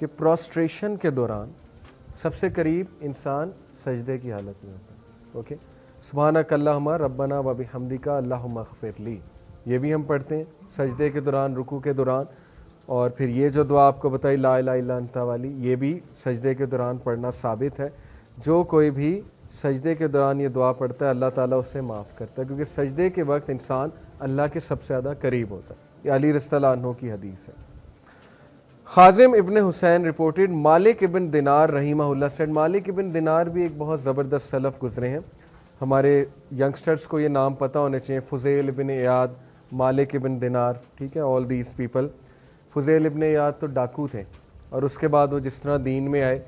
کہ پروسٹریشن کے دوران سب سے قریب انسان سجدے کی حالت میں ہوتا ہے. اوکے, سبحانک اللہم ربنا و بحمدک اللہم اغفر لی, یہ بھی ہم پڑھتے ہیں سجدے کے دوران, رکوع کے دوران. اور پھر یہ جو دعا آپ کو بتائی لا الہ الا انت والی, یہ بھی سجدے کے دوران پڑھنا ثابت ہے. جو کوئی بھی سجدے کے دوران یہ دعا پڑھتا ہے اللہ تعالیٰ اسے معاف کرتا ہے, کیونکہ سجدے کے وقت انسان اللہ کے سب سے زیادہ قریب ہوتا ہے. یہ علی رضی اللہ عنہ کی حدیث ہے. خازم ابن حسین رپورٹڈ مالک ابن دینار رحمہ اللہ سیڈ, مالک ابن دینار بھی ایک بہت زبردست سلف گزرے ہیں. ہمارے ینگسٹرز کو یہ نام پتہ ہونے چاہیے, فضیل ابن عیاض, مالک ابن دینار, ٹھیک ہے, آل دیز پیپل. فضیل ابن عیاض تو ڈاکو تھے, اور اس کے بعد وہ جس طرح دین میں آئے,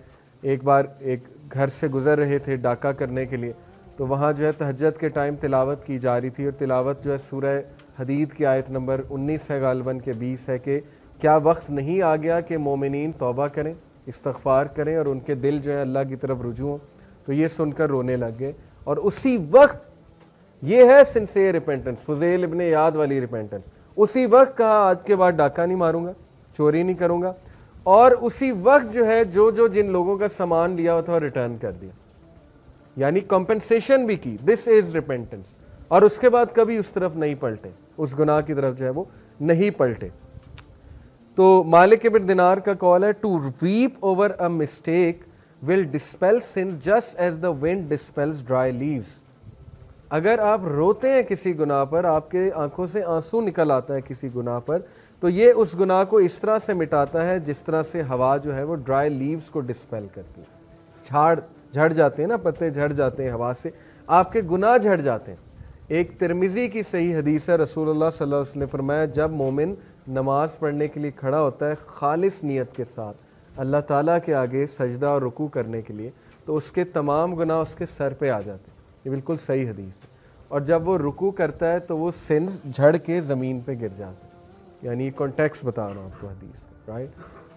ایک بار ایک گھر سے گزر رہے تھے ڈاکہ کرنے کے لیے, تو وہاں جو ہے تہجد کے ٹائم تلاوت کی جا رہی تھی, اور تلاوت جو ہے سورہ حدید کی آیت نمبر 19 ہے غالباً کہ 20 ہے کہ کیا وقت نہیں آ گیا کہ مومنین توبہ کریں, استغفار کریں, اور ان کے دل جو ہے اللہ کی طرف رجوع ہوں. تو یہ سن کر رونے لگ گئے, اور اسی وقت یہ ہے سنسیئر ریپینٹنس, فضیل ابن عیاض والی ریپینٹنس. اسی وقت کہا آج کے بعد ڈاکہ نہیں ماروں گا, چوری نہیں کروں گا, اور اسی وقت جو ہے جو جن لوگوں کا سامان لیا ہوا تھا ریٹرن کر دیا, یعنی کمپنسیشن بھی کی. دس از ریپینٹنس. اور اس کے بعد کبھی اس طرف نہیں پلٹے, اس گناہ کی طرف جو ہے وہ نہیں پلٹے. تو مالک ابن دینار کا قول ہے to weep over a mistake will dispel sin just as the wind dispels dry leaves. اگر آپ روتے ہیں کسی گناہ پر, آپ کے آنکھوں سے آنسو نکل آتا ہے کسی گناہ پر, تو یہ اس گناہ کو اس طرح سے مٹاتا ہے جس طرح سے ہوا جو ہے وہ ڈرائی لیوز کو ڈسپیل کرتی ہے. جھڑ جاتے ہیں نا, پتے جھڑ جاتے ہیں ہوا سے, آپ کے گناہ جھڑ جاتے ہیں. ایک ترمذی کی صحیح حدیث ہے, رسول اللہ صلی اللہ علیہ وسلم نے فرمایا جب مومن نماز پڑھنے کے لیے کھڑا ہوتا ہے خالص نیت کے ساتھ اللہ تعالیٰ کے آگے سجدہ اور رکوع کرنے کے لیے, تو اس کے تمام گناہ اس کے سر پہ آ جاتے ہیں. یہ بالکل صحیح حدیث ہے. اور جب وہ رکوع کرتا ہے تو وہ سنز جھڑ کے زمین پہ گر جاتے ہیں, یعنی کانٹیکس بتا رہا ہوں آپ کو حدیث, رائٹ.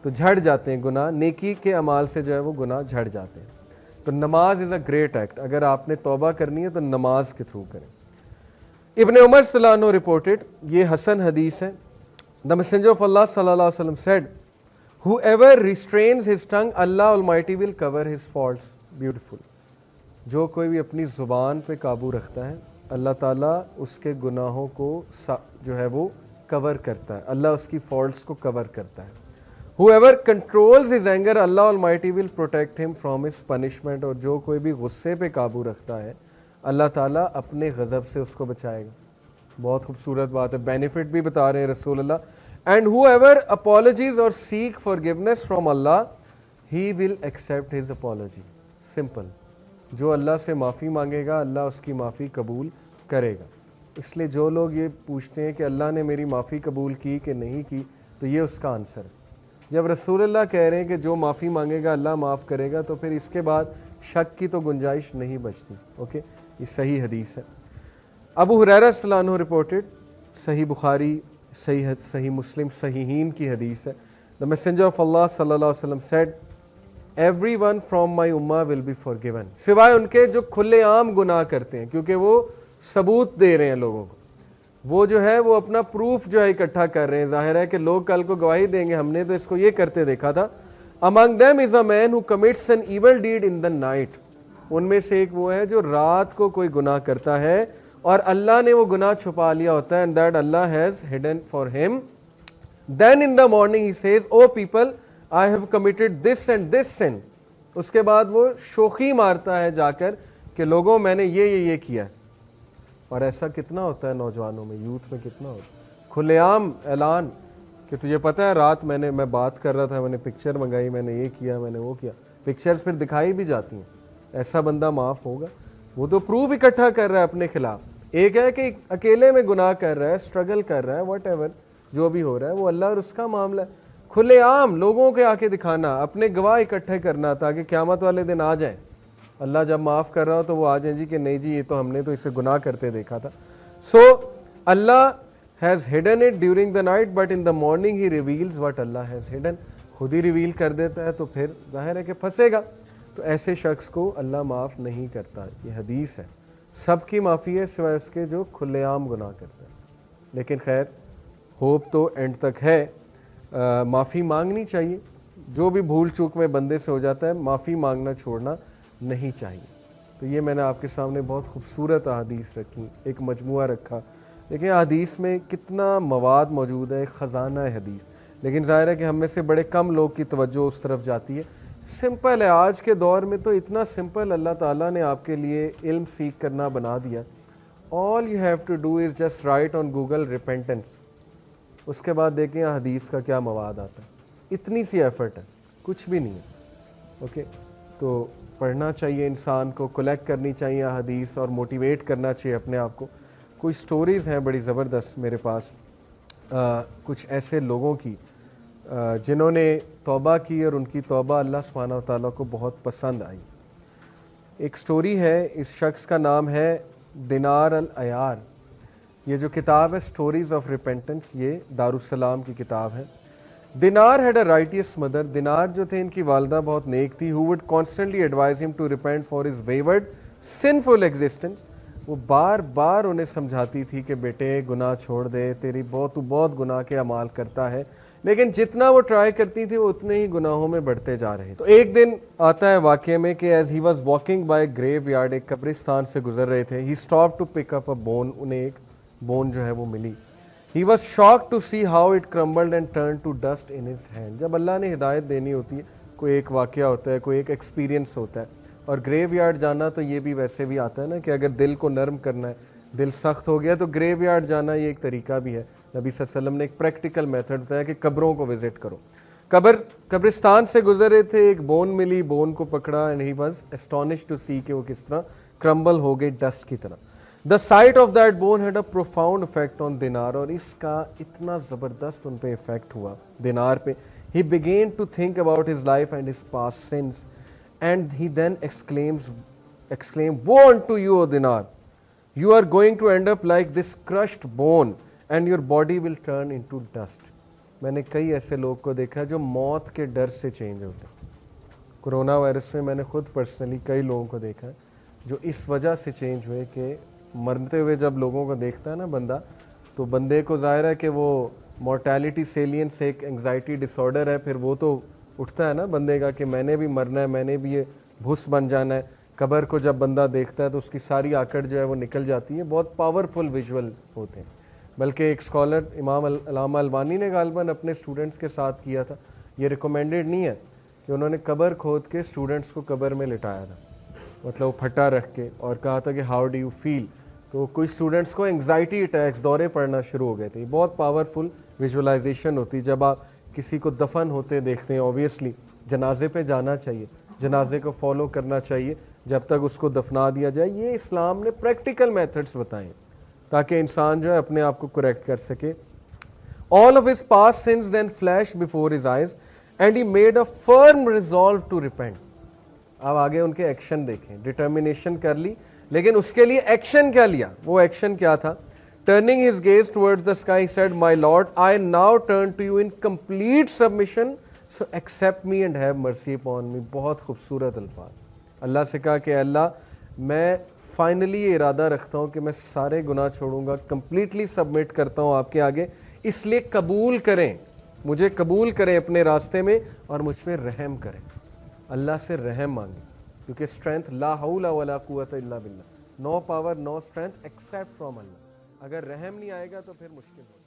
تو جھڑ جاتے ہیں گناہ, نیکی کے اعمال سے جو ہے وہ گناہ جھڑ جاتے ہیں. تو نماز از اے گریٹ ایکٹ. اگر آپ نے توبہ کرنی ہے تو نماز کے تھرو کریں. ابن عمر صلی اللہ عنہ رپورٹڈ, یہ حسن حدیث ہے, دا میسنجر آف اللہ صلی اللہ علیہ وسلم said whoever restrains his tongue Allah Almighty will cover his faults. Beautiful. جو کوئی بھی اپنی زبان پہ قابو رکھتا ہے اللہ تعالیٰ اس کے گناہوں کو جو ہے وہ کور کرتا ہے, اللہ اس کی فالٹس کو کور کرتا ہے. whoever controls his anger Allah Almighty will protect him from his punishment. اور جو کوئی بھی غصے پہ قابو رکھتا ہے اللہ تعالیٰ اپنے غضب سے اس کو بچائے گا. بہت خوبصورت بات ہے, بینیفٹ بھی بتا رہے ہیں رسول اللہ. and whoever apologies or seek forgiveness from Allah he will accept his apology. simple. جو اللہ سے معافی مانگے گا اللہ اس کی معافی قبول کرے گا. اس لیے جو لوگ یہ پوچھتے ہیں کہ اللہ نے میری معافی قبول کی کہ نہیں کی, تو یہ اس کا آنسر ہے. جب رسول اللہ کہہ رہے ہیں کہ جو معافی مانگے گا اللہ معاف کرے گا, تو پھر اس کے بعد شک کی تو گنجائش نہیں بچتی. اوکے, یہ صحیح حدیث ہے. ابو ہریرہ صلی اللہ عنہ رپورٹڈ, صحیح بخاری, صحیح مسلم, صحیحین کی حدیث ہے, دا میسنجر آف اللہ صلی اللہ علیہ وسلم said everyone from my ummah will be forgiven. سوائے ان کے جو کھلے عام گناہ کرتے ہیں, کیونکہ وہ ثبوت دے رہے ہیں لوگوں کو, وہ جو ہے وہ اپنا پروف جو ہے اکٹھا کر رہے ہیں. ظاہر ہے کہ لوگ کل کو گواہی دیں گے ہم نے تو اس کو یہ کرتے دیکھا تھا. among them is a man who commits an evil deed in the night. ان میں سے ایک وہ ہے جو رات کو کوئی گناہ کرتا ہے اور اللہ نے وہ گناہ چھپا لیا ہوتا ہے, and that Allah has hidden for him. then in the morning he says oh people I have committed this and this sin. اس کے بعد وہ شوخی مارتا ہے جا کر کہ لوگوں میں نے یہ کیا. اور ایسا کتنا ہوتا ہے نوجوانوں میں, یوتھ میں کتنا ہوتا ہے, کھلے عام اعلان کہ تجھے پتہ ہے رات میں بات کر رہا تھا, میں نے پکچر منگائی, میں نے یہ کیا, میں نے وہ کیا. پکچرز پھر دکھائی بھی جاتی ہیں. ایسا بندہ معاف ہوگا؟ وہ تو پروف اکٹھا کر رہا ہے اپنے خلاف. ایک ہے کہ اکیلے میں گناہ کر رہا ہے, اسٹرگل کر رہا ہے, واٹ ایور جو بھی ہو رہا ہے وہ اللہ اور اس کا معاملہ ہے. کھلے عام لوگوں کے آ کے دکھانا, اپنے گواہ اکٹھے کرنا تاکہ قیامت والے دن آ جائیں, اللہ جب معاف کر رہا ہو تو وہ آ جائیں جی کہ نہیں جی یہ تو ہم نے تو اسے گناہ کرتے دیکھا تھا. سو اللہ has hidden it during the night but in the morning he reveals what Allah has hidden. خود ہی ریویل کر دیتا ہے تو پھر ظاہر ہے کہ پھنسے گا. تو ایسے شخص کو اللہ معاف نہیں کرتا. یہ حدیث ہے, سب کی معافی ہے سوائے اس کے جو کھلے عام گناہ کرتا ہے. لیکن خیر ہوپ تو اینڈ تک ہے, معافی مانگنی چاہیے. جو بھی بھول چوک میں بندے سے ہو جاتا ہے معافی مانگنا چھوڑنا نہیں چاہیے. تو یہ میں نے آپ کے سامنے بہت خوبصورت احادیث رکھی, ایک مجموعہ رکھا. لیکن حدیث میں کتنا مواد موجود ہے, ایک خزانہ ہے حدیث, لیکن ظاہر ہے کہ ہم میں سے بڑے کم لوگ کی توجہ اس طرف جاتی ہے. سمپل ہے, آج کے دور میں تو اتنا سمپل اللہ تعالیٰ نے آپ کے لیے علم سیکھ کرنا بنا دیا. All you have to do is just write on Google repentance, اس کے بعد دیکھیں حدیث کا کیا مواد آتا ہے. اتنی سی ایفرٹ ہے, کچھ بھی نہیں ہے. اوکے, تو پڑھنا چاہیے انسان کو, کلیکٹ کرنی چاہیے حدیث اور موٹیویٹ کرنا چاہیے اپنے آپ کو. کچھ سٹوریز ہیں بڑی زبردست میرے پاس, کچھ ایسے لوگوں کی جنہوں نے توبہ کی اور ان کی توبہ اللہ سبحانہ و تعالیٰ کو بہت پسند آئی. ایک سٹوری ہے, اس شخص کا نام ہے دینار العیار. یہ جو کتاب ہے سٹوریز آف ریپینٹنس, یہ دارالسلام کی کتاب ہے. دینار ہیڈ اے رائٹیس مدر. دینار جو تھے ان کی والدہ بہت نیک تھی. who would constantly advise him to repent for his wayward sinful existence. وہ بار بار انہیں سمجھاتی تھی کہ بیٹے گناہ چھوڑ دے, تو بہت گناہ کے اعمال کرتا ہے. لیکن جتنا وہ ٹرائی کرتی تھی وہ اتنے ہی گناہوں میں بڑھتے جا رہے. تو ایک دن آتا ہے واقعے میں کہ as he was walking by graveyard, ایک قبرستان سے گزر رہے تھے. He stop to pick up a bone, انہیں ایک بون جو ہے وہ ملی. He was shocked to see how it crumbled and turned to dust in his hand. جب اللہ نے ہدایت دینی ہوتی ہے, کوئی ایک واقعہ ہوتا ہے, کوئی ایک ایکسپیرینس ہوتا ہے, اور گریو یارڈ جانا تو یہ بھی ویسے بھی آتا ہے نا کہ اگر دل کو نرم کرنا ہے, دل سخت ہو گیا تو گریو یارڈ جانا یہ ایک طریقہ بھی ہے. نبی صلی اللہ علیہ وسلم نے ایک پریکٹیکل میتھڈ بتایا کہ قبروں کو وزٹ کرو. قبرستان سے گزر رہے تھے, ایک بون ملی, بون کو پکڑا, and he was astonished to see کہ وہ کس طرح کرمبل ہو گئی ڈسٹ کی طرح. The sight of that bone had a profound effect on Dinar, اور اس کا اتنا زبردست ان پہ افیکٹ ہوا دینار پہ. He began to think about his life and his past sins, and he then exclaimed, woe unto you, O Dinar! You are going to end up like this crushed bone, and your body will turn into dust. میں نے کئی ایسے لوگ کو دیکھا جو موت کے ڈر سے چینج ہوتے ہیں. کرونا وائرس میں نے خود پرسنلی کئی لوگوں کو دیکھا جو اس وجہ سے چینج ہوئے کہ مرتے ہوئے جب لوگوں کو دیکھتا ہے نا بندہ, تو بندے کو ظاہر ہے کہ وہ مورٹیلٹی سیلینس ایک انگزائٹی ڈس آرڈر ہے, پھر وہ تو اٹھتا ہے نا بندے کا کہ میں نے بھی مرنا ہے, میں نے بھی یہ بھس بن جانا ہے. قبر کو جب بندہ دیکھتا ہے تو اس کی ساری آکڑ جو ہے وہ نکل جاتی ہے. بہت پاورفل ویژول ہوتے ہیں. بلکہ ایک اسکالر امام علامہ البانی نے غالباً اپنے اسٹوڈنٹس کے ساتھ کیا تھا. یہ ریکمینڈیڈ نہیں ہے کہ انہوں نے قبر کھود کے اسٹوڈنٹس کو قبر میں لٹایا تھا, مطلب وہ پھٹا رکھ کے, اور کہا تھا کہ ہاؤ ڈو یو فیل. تو کچھ اسٹوڈنٹس کو انگزائٹی اٹیکس, دورے پڑنا شروع ہو گئے تھے. بہت پاورفل ویژولائزیشن ہوتی. جب آپ کسی کو دفن ہوتے دیکھتے ہیں, اوبیسلی جنازے پہ جانا چاہیے, جنازے کو فالو کرنا چاہیے جب تک اس کو دفنا دیا جائے. یہ اسلام نے پریکٹیکل میتھڈس بتائے تاکہ انسان جو ہے اپنے آپ کو کریکٹ کر سکے. All of his past sins then flashed before his eyes and he made a firm resolve to repent. اب آگے ان کے ایکشن دیکھیں. ڈٹرمینیشن کر لی, لیکن اس کے لیے ایکشن کیا لیا. وہ ایکشن کیا تھا؟ Turning his gaze towards the sky, he said, My Lord, I now turn to you in complete submission, so accept me and have mercy upon me. بہت خوبصورت الفاظ. اللہ سے کہا کہ اللہ میں فائنلی یہ ارادہ رکھتا ہوں کہ میں سارے گناہ چھوڑوں گا, کمپلیٹلی سبمٹ کرتا ہوں آپ کے آگے, اس لیے قبول کریں, مجھے قبول کریں اپنے راستے میں اور مجھ پہ رحم کریں. اللہ سے رحم مانگیں, کیونکہ اسٹرینتھ لا حول ولا قوت الا باللہ, no power no strength except from Allah. اگر رحم نہیں آئے گا تو پھر مشکل ہوگا.